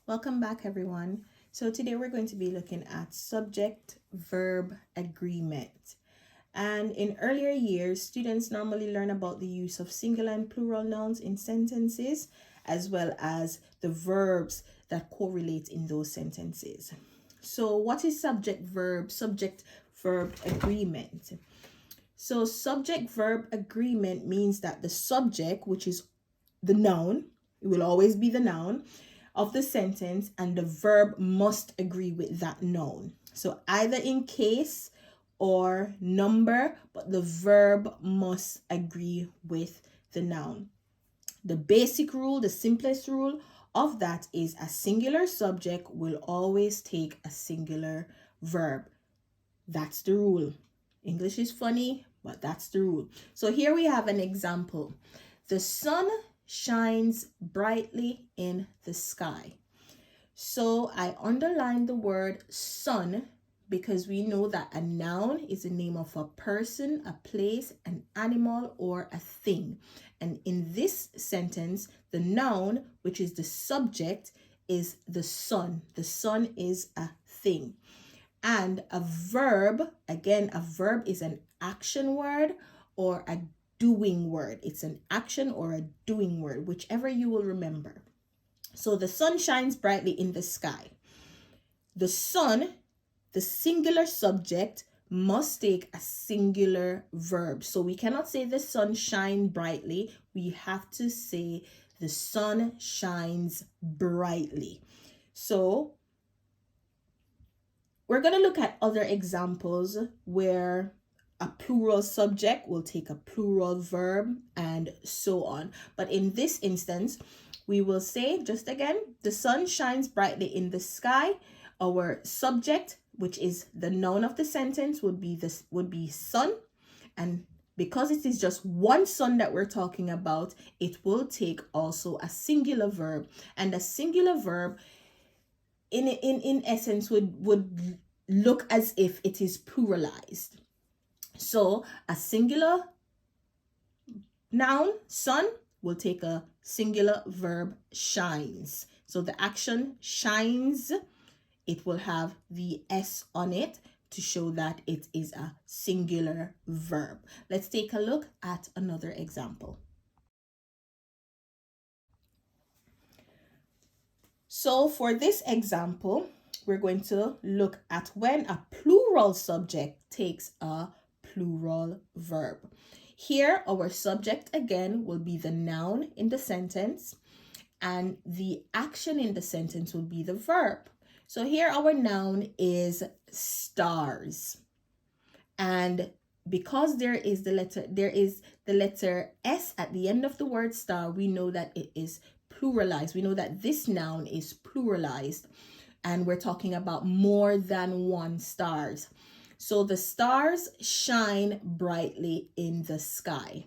Welcome back, everyone. So today we're going to be looking at subject-verb agreement. And in earlier years, students normally learn about the use of singular and plural nouns in sentences, as well as the verbs that correlate in those sentences. So what is subject-verb agreement? So subject-verb agreement means that the subject, which is the noun, it will always be the noun of the sentence, and the verb must agree with that noun. So either in case or number, but the verb must agree with the noun. The basic rule, the simplest rule of that is a singular subject will always take a singular verb. That's the rule. English is funny, but that's the rule. So here we have an example. The sun shines brightly in the sky. So I underlined the word sun because we know that a noun is the name of a person, a place, an animal, or a thing. And in this sentence, the noun, which is the subject, is the sun. The sun is a thing. And a verb, again, a verb is an action word or a doing word. It's an action or a doing word, whichever you will remember. So the sun shines brightly in the sky. The sun, the singular subject, must take a singular verb. So we cannot say the sun shines brightly. We have to say the sun shines brightly. So we're going to look at other examples where a plural subject will take a plural verb and so on. But in this instance, we will say, just again, the sun shines brightly in the sky. Our subject, which is the noun of the sentence, would be sun. And because it is just one sun that we're talking about, it will take also a singular verb. And a singular verb in essence would look as if it is pluralized. So a singular noun, sun, will take a singular verb, shines. So the action shines, it will have the S on it to show that it is a singular verb. Let's take a look at another example. So for this example, we're going to look at when a plural subject takes a plural verb. Here, our subject again will be the noun in the sentence, and the action in the sentence will be the verb. So here our noun is stars. And because there is the letter S at the end of the word star, we know that it is pluralized. We know that this noun is pluralized, and we're talking about more than one stars. So the stars shine brightly in the sky.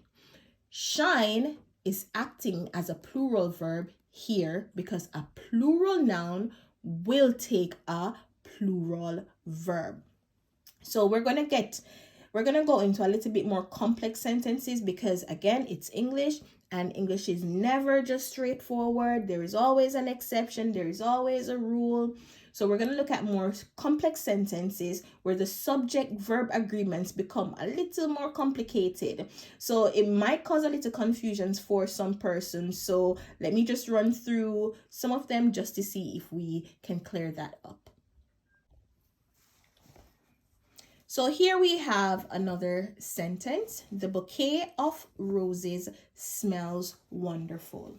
Shine is acting as a plural verb here because a plural noun will take a plural verb. So we're going to go into a little bit more complex sentences because again, it's English, and English is never just straightforward. There is always an exception. There is always a rule. So we're going to look at more complex sentences where the subject-verb agreements become a little more complicated. So it might cause a little confusions for some persons. So let me just run through some of them just to see if we can clear that up. So here we have another sentence. The bouquet of roses smells wonderful.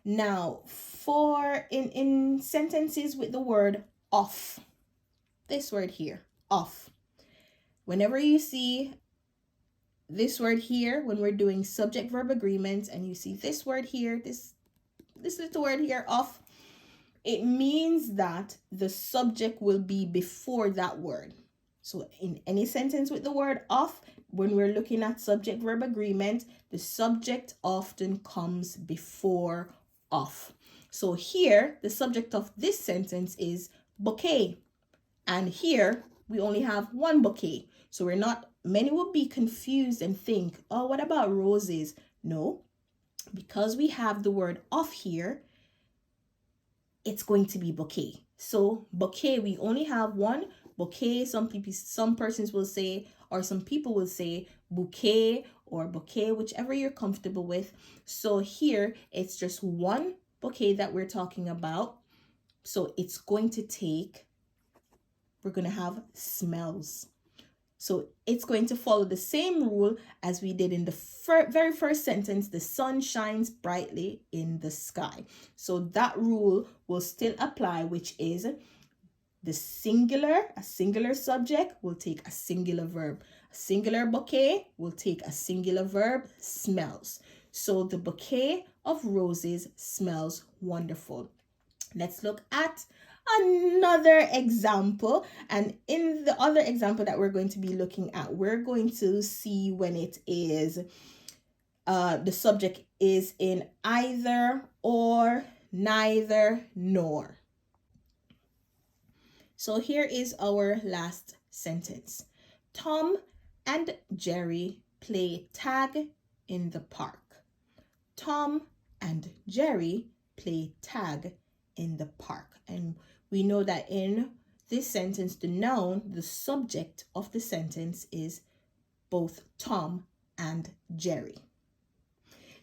Now, for in sentences with the word of, this word here, of. Whenever you see this word here, when we're doing subject-verb agreements, and you see this word here, this little word here, of, it means that the subject will be before that word. So in any sentence with the word of, when we're looking at subject-verb agreement, the subject often comes before of. So here, the subject of this sentence is bouquet. And here, we only have one bouquet. So many will be confused and think, oh, what about roses? No, because we have the word of here, it's going to be bouquet. So bouquet, we only have one bouquet. Some persons will say, or some people will say bouquet or bouquet, whichever you're comfortable with. So here it's just one bouquet that we're talking about. So it's going to take, we're going to have smells. So it's going to follow the same rule as we did in the very first sentence. The sun shines brightly in the sky. So that rule will still apply, which is a singular subject will take a singular verb. A singular bouquet will take a singular verb, smells. So the bouquet of roses smells wonderful. Let's look at another example, and in the other example that we're going to be looking at, we're going to see when it is the subject is in either, or, neither, nor. So here is our last sentence. Tom and Jerry play tag in the park. Tom and Jerry play tag in the park. And we know that in this sentence, the noun, the subject of the sentence is both Tom and Jerry.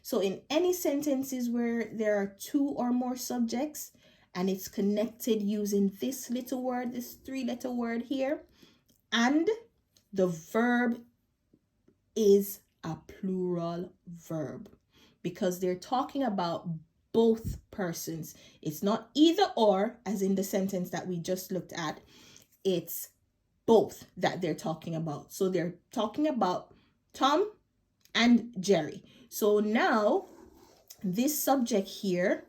So in any sentences where there are two or more subjects and it's connected using this little word, this three-letter word here, and the verb is a plural verb because they're talking about both persons. It's not either or, as in the sentence that we just looked at. It's both that they're talking about. So they're talking about Tom and Jerry. So now this subject here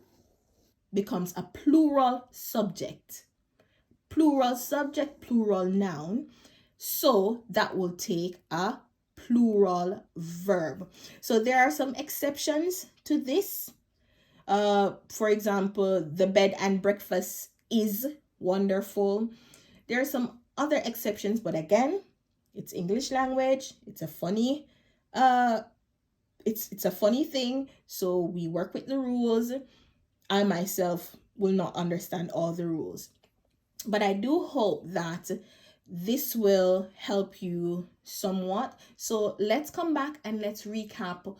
becomes a plural subject. Plural subject, plural noun. So that will take a plural verb. So there are some exceptions to this. For example, the bed and breakfast is wonderful. There are some other exceptions, but again, it's English language. It's a funny, it's a funny thing. So we work with the rules. I myself will not understand all the rules, but I do hope that this will help you somewhat. So let's come back and let's recap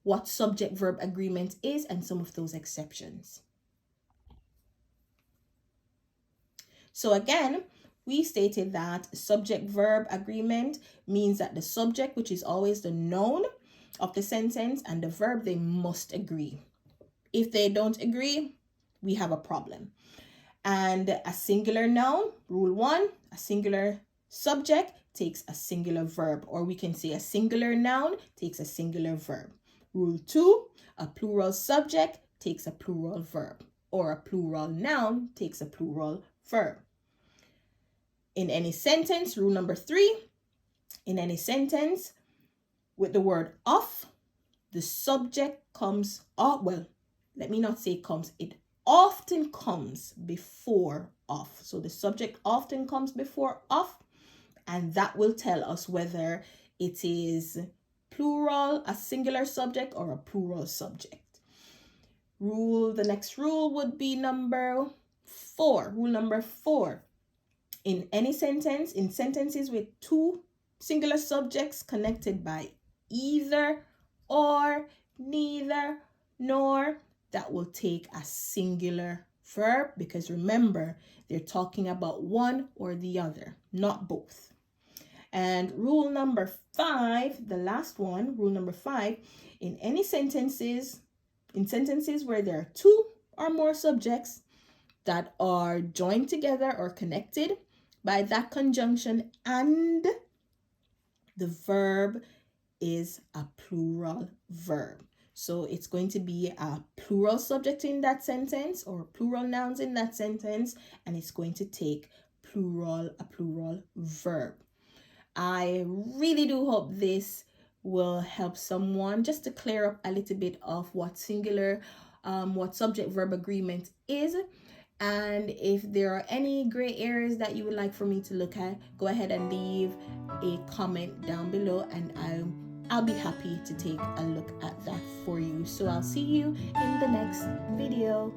what subject-verb agreement is and some of those exceptions. So again, we stated that subject-verb agreement means that the subject, which is always the noun of the sentence, and the verb, they must agree. If they don't agree, we have a problem. And a singular noun, rule 1, a singular subject takes a singular verb, or we can say a singular noun takes a singular verb. Rule 2, a plural subject takes a plural verb, or a plural noun takes a plural verb. In any sentence, rule number 3, in any sentence with the word of, the subject comes, well, let me not say comes, it often comes before of. So the subject often comes before of, and that will tell us whether it is plural, a singular subject, or a plural subject. The next rule would be number 4. Rule number 4. In any sentence, in sentences with two singular subjects connected by either, or, neither, nor, that will take a singular verb, because remember, they're talking about one or the other, not both. And rule number 5, the last one, rule number 5, in sentences where there are two or more subjects that are joined together or connected by that conjunction, and the verb is a plural verb. So it's going to be a plural subject in that sentence, or plural nouns in that sentence, and it's going to take a plural verb. I really do hope this will help someone just to clear up a little bit of what subject-verb agreement is. And if there are any gray areas that you would like for me to look at, go ahead and leave a comment down below, and I'll be happy to take a look at that for you. So I'll see you in the next video.